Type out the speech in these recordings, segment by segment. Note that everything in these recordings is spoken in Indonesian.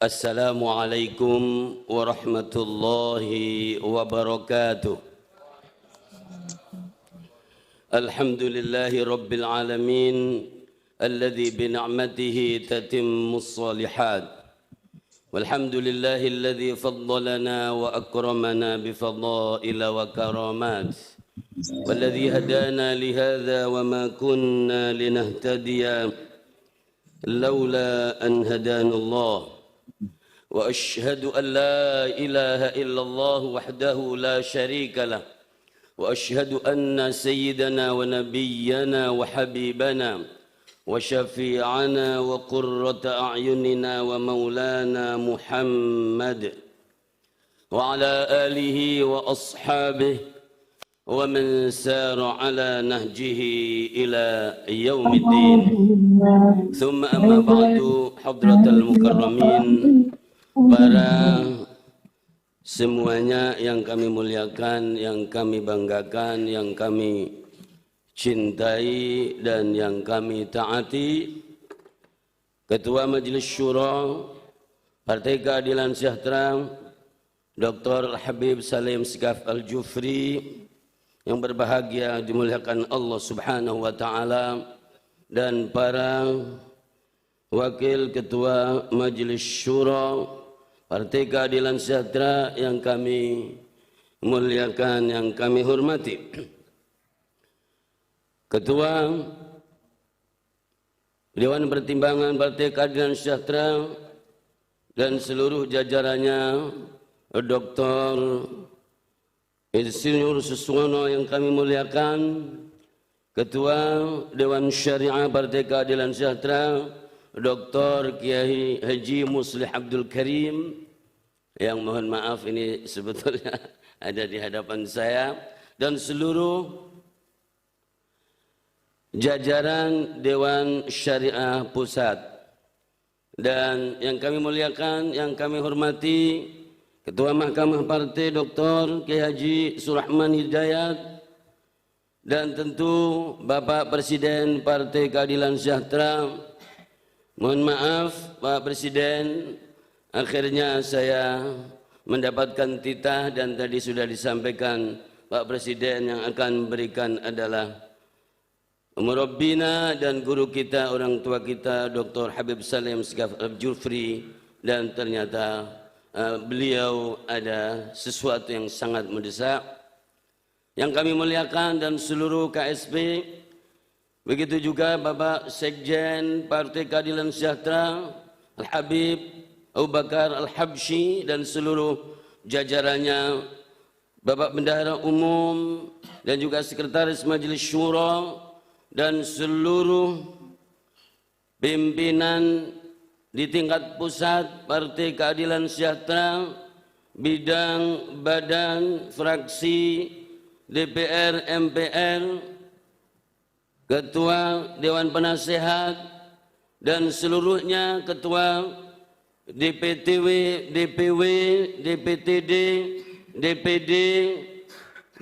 Assalamualaikum warahmatullahi wabarakatuh. Alhamdulillahi rabbil alamin alladhi bina'matihi tatimmus salihat. Walhamdulillahi alladhi faddalana wa akramana bifadaila wa karamat. Walladhi hadana lihadha wa ma kunna linahtadiya lawla an hadana Allah. وأشهد أن لا إله إلا الله وحده لا شريك له وأشهد أن سيدنا ونبينا وحبيبنا وشفيعنا وقرة أعيننا ومولانا محمد وعلى آله وأصحابه ومن سار على نهجه إلى يوم الدين ثم أما بعد حضرة المكرمين, para semuanya yang kami muliakan, yang kami banggakan, yang kami cintai dan yang kami taati, Ketua Majelis Syura Partai Keadilan Sejahtera Dr. Habib Salim Segaf Al-Jufri, yang berbahagia dimuliakan Allah Subhanahu wa taala, dan para Wakil Ketua Majelis Syura Partai Keadilan Sejahtera yang kami muliakan, yang kami hormati, Ketua Dewan Pertimbangan Partai Keadilan Sejahtera dan seluruh jajarannya, Dr. Insinyur Suswono yang kami muliakan, Ketua Dewan Syariah Partai Keadilan Sejahtera Dr. Kiai Haji Muslih Abdul Karim, yang mohon maaf ini sebetulnya ada di hadapan saya, dan seluruh jajaran Dewan Syariah Pusat, dan yang kami muliakan, yang kami hormati, Ketua Mahkamah Partai Dr. Kiai Haji Surahman Hidayat, dan tentu Bapak Presiden Partai Keadilan Sejahtera. Mohon maaf Pak Presiden, akhirnya saya mendapatkan titah dan tadi sudah disampaikan Pak Presiden yang akan memberikan adalah murabbina dan guru kita, orang tua kita, Dr. Habib Salim Segaf Al-Jufri, dan ternyata beliau ada sesuatu yang sangat mendesak. Yang kami muliakan dan seluruh KSP, begitu juga Bapak Sekjen Partai Keadilan Sejahtera Al-Habib Abu Bakar Al-Habsyi dan seluruh jajarannya, Bapak Bendahara Umum dan juga Sekretaris Majelis Syura dan seluruh pimpinan di tingkat pusat Partai Keadilan Sejahtera, bidang, badan, fraksi, DPR, MPR, Ketua Dewan Penasehat dan seluruhnya, Ketua DPTW, DPW, DPTD, DPD,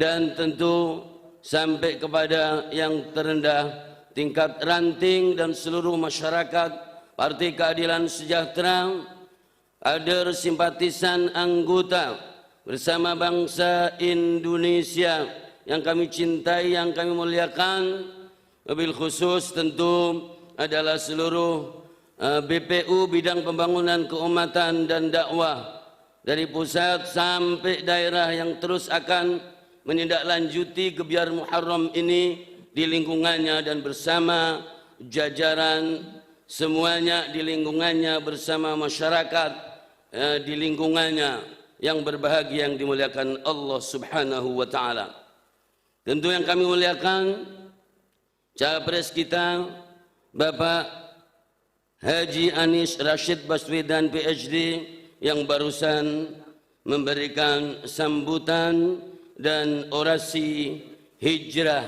dan tentu sampai kepada yang terendah tingkat ranting dan seluruh masyarakat Partai Keadilan Sejahtera, kader, simpatisan, anggota bersama bangsa Indonesia yang kami cintai, yang kami muliakan. Wabil khusus tentu adalah seluruh BPU bidang pembangunan keumatan dan dakwah dari pusat sampai daerah yang terus akan menindaklanjuti Gebiar Muharram ini di lingkungannya dan bersama jajaran semuanya di lingkungannya, bersama masyarakat di lingkungannya yang berbahagia, yang dimuliakan Allah Subhanahu wa taala. Tentu yang kami muliakan Capres kita Bapak Haji Anies Rashid Baswedan PhD, yang barusan memberikan sambutan dan orasi hijrah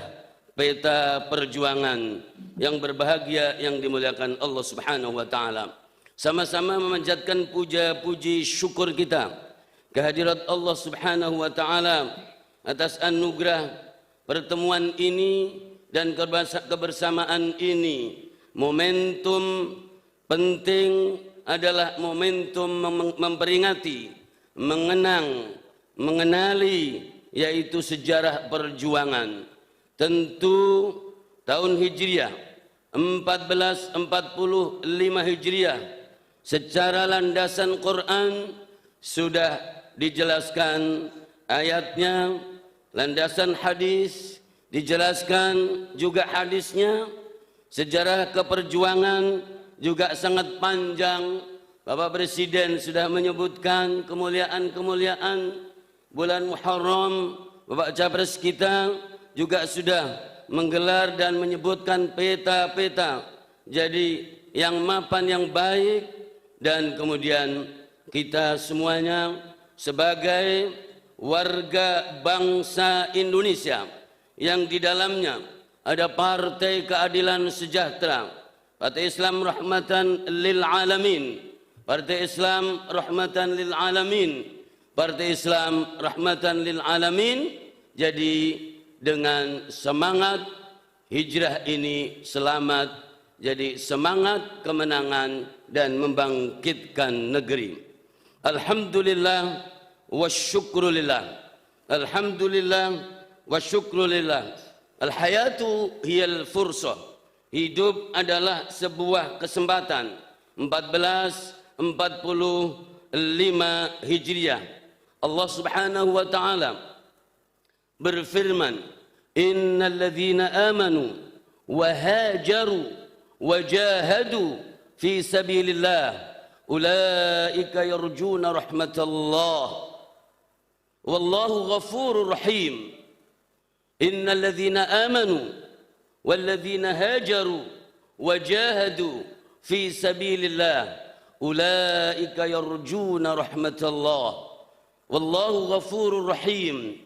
peta perjuangan, yang berbahagia, yang dimuliakan Allah Subhanahu wa taala. Sama-sama memanjatkan puja-puji syukur kita kehadirat Allah Subhanahu wa taala atas anugerah pertemuan ini dan kebersamaan ini, momentum penting adalah momentum memperingati, mengenali yaitu sejarah perjuangan. Tentu tahun Hijriah 1445 Hijriah secara landasan Quran sudah dijelaskan ayatnya, landasan hadis dijelaskan juga hadisnya. Sejarah keperjuangan juga sangat panjang. Bapak Presiden sudah menyebutkan kemuliaan-kemuliaan bulan Muharram. Bapak Capres kita juga sudah menggelar dan menyebutkan peta-peta jadi yang mapan yang baik. Dan kemudian kita semuanya sebagai warga bangsa Indonesia yang di dalamnya ada Partai Keadilan Sejahtera, Partai Islam Rahmatan lil Alamin, Partai Islam Rahmatan lil Alamin, Partai Islam Rahmatan lil Alamin. Jadi dengan semangat hijrah ini selamat, jadi semangat kemenangan dan membangkitkan negeri. Alhamdulillah wa syukrulillah. Alhamdulillah wa syukrulillah. Al-hayatu hiyal fursah. Hidup adalah sebuah kesempatan. 1445 Hijriah. Allah Subhanahu wa taala berfirman, innal ladzina amanu wa hajaru wa jahadu fi sabilillah ulaika yarjuna rahmatallah wallahu ghafurur rahim. Innal ladzina amanu wal ladzina hajaru wa jahadu fi sabilillah ulaika yarjuna rahmatallah wallahu ghafurur rahim.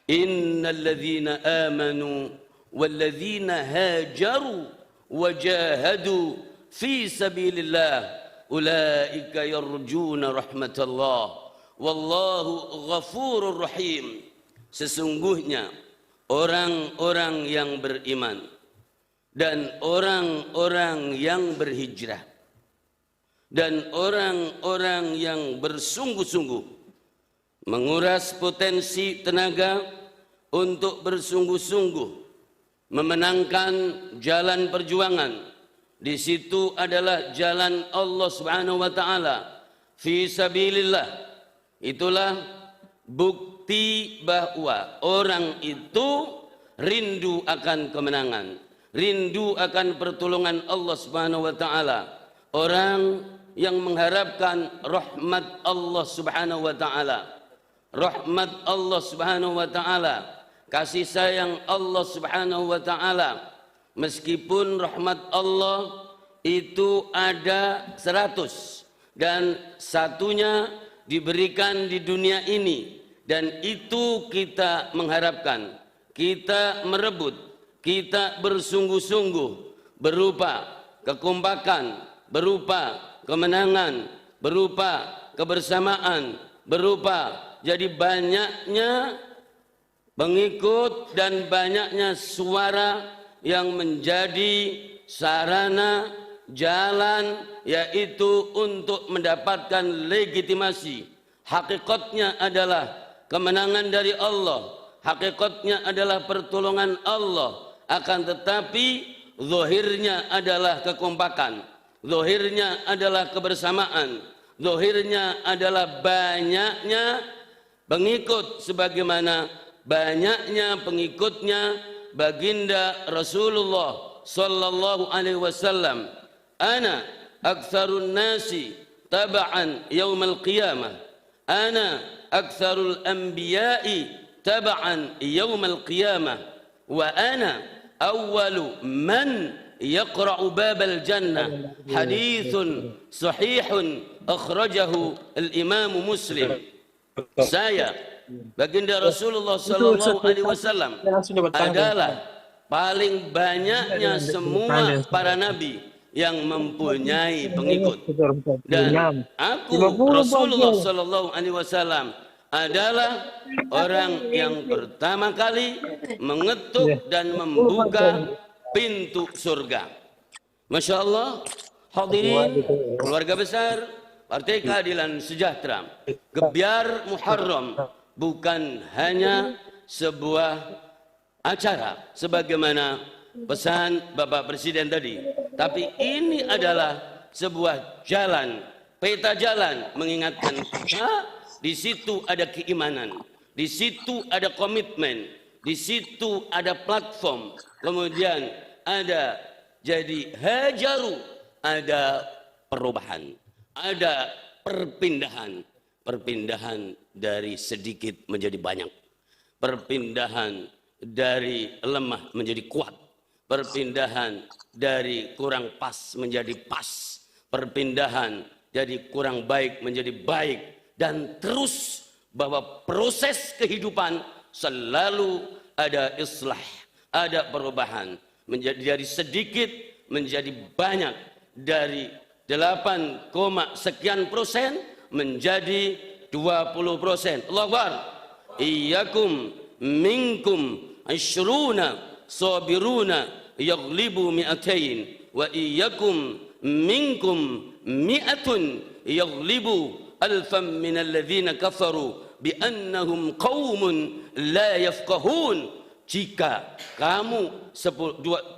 Innal ladzina amanu wal ladzina hajaru wa jahadu fi sabilillah ulaika yarjuna rahmatallah wallahu ghafurur rahim. Sesungguhnya orang-orang yang beriman dan orang-orang yang berhijrah dan orang-orang yang bersungguh-sungguh menguras potensi tenaga untuk bersungguh-sungguh memenangkan jalan perjuangan. Di situ adalah jalan Allah Subhanahu wa taala fi sabilillah. Itulah bukti bahwa orang itu rindu akan kemenangan, rindu akan pertolongan Allah Subhanahu wa taala. Orang yang mengharapkan rahmat Allah Subhanahu wa taala, rahmat Allah Subhanahu wa taala, kasih sayang Allah Subhanahu wa taala. Meskipun rahmat Allah itu ada 100 dan satunya diberikan di dunia ini, dan itu kita mengharapkan, kita merebut, kita bersungguh-sungguh berupa kekompakan, berupa kemenangan, berupa kebersamaan, berupa jadi banyaknya pengikut dan banyaknya suara yang menjadi sarana jalan, yaitu untuk mendapatkan legitimasi. Hakikatnya adalah kemenangan dari Allah, hakikatnya adalah pertolongan Allah. Akan tetapi zahirnya adalah kekompakan, zahirnya adalah kebersamaan, zahirnya adalah banyaknya pengikut sebagaimana banyaknya pengikutnya baginda Rasulullah sallallahu alaihi wasallam. Ana aktsarun nasi taba'an yaumal qiyamah, ana aktsarul anbiya'i taba'an yaumal qiyamah, wa ana awwalu man yaqra'u babal jannah. Hadithun sahihun akhrajahu al-Imam Muslim. Saya, baginda Rasulullah sallallahu alaihi wasallam, adalah paling banyaknya semua para nabi yang mempunyai pengikut, dan aku Rasulullah sallallahu alaihi wasallam adalah orang yang pertama kali mengetuk dan membuka pintu surga. Masya Allah, Hadirin keluarga besar Partai Keadilan Sejahtera, Gebyar Muharram bukan hanya sebuah acara sebagaimana pesan Bapak Presiden tadi, tapi ini adalah sebuah jalan, peta jalan mengingatkan kita. Di situ ada keimanan, di situ ada komitmen, di situ ada platform, kemudian ada jadi hajaru, ada perubahan, ada perpindahan, perpindahan dari sedikit menjadi banyak, perpindahan dari lemah menjadi kuat, perpindahan dari kurang pas menjadi pas, perpindahan jadi kurang baik menjadi baik, dan terus bahwa proses kehidupan selalu ada islah, ada perubahan, menjadi dari sedikit menjadi banyak, dari 8, sekian persen menjadi 20%. Allahu Akbar. Iyyakum minkum asyruna sabiruna yaghlibu mi'atain wa iyyakum minkum mi'atun yaghlibu alfan minal ladzina kafaru bi annahum qaumun la yafqahun. Jika kamu 20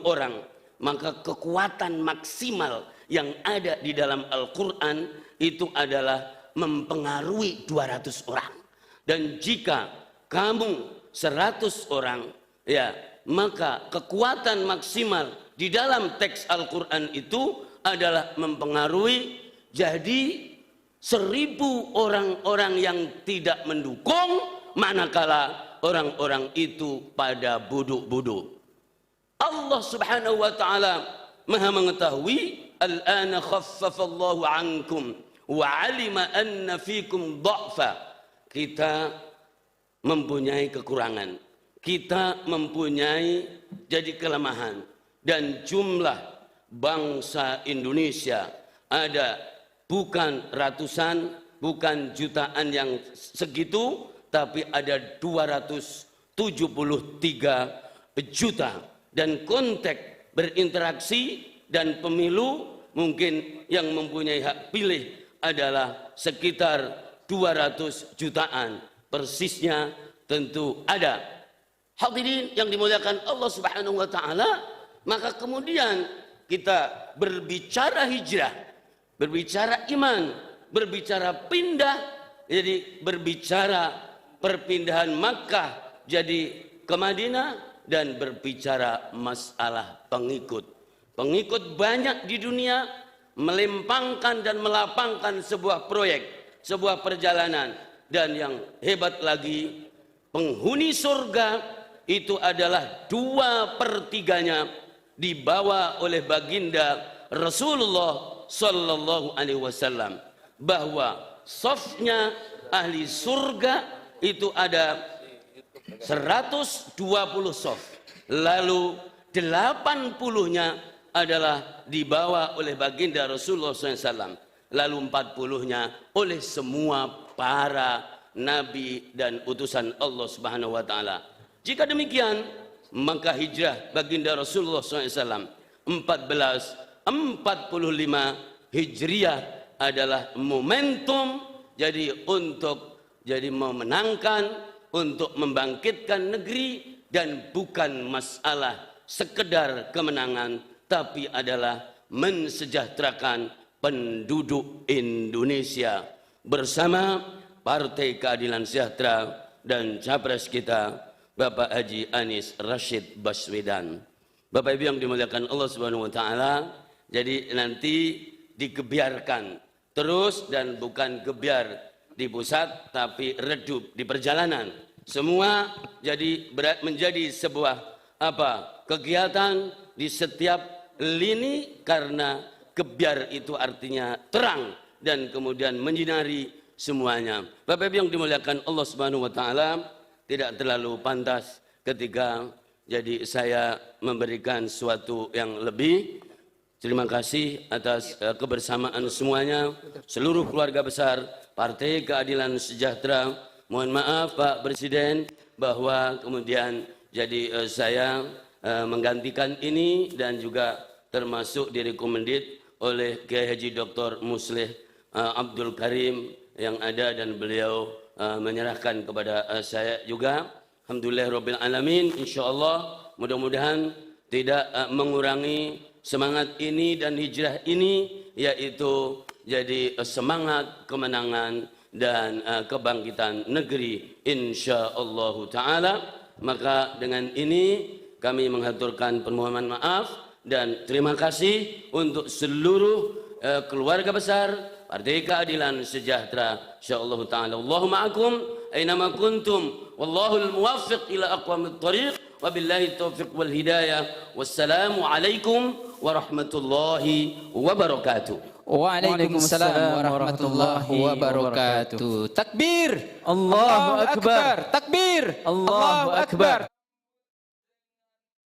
orang, maka kekuatan maksimal yang ada di dalam Al-Quran itu adalah mempengaruhi 200 orang. Dan jika kamu 100 orang, ya, maka kekuatan maksimal di dalam teks Al-Quran itu adalah mempengaruhi jadi 1000 orang-orang yang tidak mendukung, manakala orang-orang itu pada bodoh-bodoh. Allah Subhanahu wa taala Maha mengetahui. Al-ana khaffafallahu ankum wa alima anna fikum dha'fa. Kita mempunyai kekurangan, kita mempunyai jadi kelemahan, dan jumlah bangsa Indonesia ada bukan ratusan, bukan jutaan yang segitu, tapi ada 273 juta, dan konteks berinteraksi dan pemilu mungkin yang mempunyai hak pilih adalah sekitar 200 jutaan. Persisnya tentu ada. Hadirin yang dimuliakan Allah Subhanahu wa taala, maka kemudian kita berbicara hijrah, berbicara iman, berbicara pindah, jadi berbicara perpindahan Makkah jadi ke Madinah, dan berbicara masalah pengikut. Pengikut banyak di dunia, melempangkan dan melapangkan sebuah proyek, sebuah perjalanan. Dan yang hebat lagi, penghuni surga itu adalah 2/3-nya dibawa oleh baginda Rasulullah Sallallahu Alaihi Wasallam, bahwa safnya ahli surga itu ada 120 saf, lalu 80-nya adalah dibawa oleh baginda Rasulullah SAW, lalu 40-nya oleh semua para nabi dan utusan Allah Subhanahu wa taala. Jika demikian, maka hijrah baginda Rasulullah SAW 1445 Hijriah adalah momentum jadi untuk jadi memenangkan, untuk membangkitkan negeri, dan bukan masalah sekedar kemenangan, tapi adalah mensejahterakan penduduk Indonesia bersama Partai Keadilan Sejahtera dan capres kita Bapak Haji Anies Rashid Baswedan. Bapak Ibu yang dimuliakan Allah Subhanahu wa taala, jadi nanti digebiarkan terus, dan bukan gebiar di pusat tapi redup di perjalanan. Semua jadi menjadi sebuah kegiatan di setiap lini, karena gebyar itu artinya terang dan kemudian menyinari semuanya. Bapak Ibu yang dimuliakan Allah Subhanahu wa taala, tidak terlalu pantas ketika jadi saya memberikan sesuatu yang lebih. Terima kasih atas kebersamaan semuanya, seluruh keluarga besar Partai Keadilan Sejahtera. Mohon maaf Pak Presiden bahwa kemudian jadi saya menggantikan ini, dan juga termasuk direkomendit oleh Kiai Haji Dr. Muslih Abdul Karim yang ada, dan beliau menyerahkan kepada saya juga. Alhamdulillah Rabbil Alamin. InsyaAllah mudah-mudahan tidak mengurangi semangat ini dan hijrah ini, yaitu jadi semangat kemenangan dan kebangkitan negeri insyaallah taala. Maka dengan ini kami menghaturkan permohonan maaf dan terima kasih untuk seluruh keluarga besar Partai Keadilan Sejahtera insyaallah taala. Allahumma akum aynama kuntum wallahul muwaffiq ila aqwamit thariq wabillahi taufiq wal hidayah. Wassalamu alaikum warahmatullahi wabarakatuh. Waalaikumsalam warahmatullahi wabarakatuh. Takbir, Allahu Akbar. Takbir, Allahu Akbar.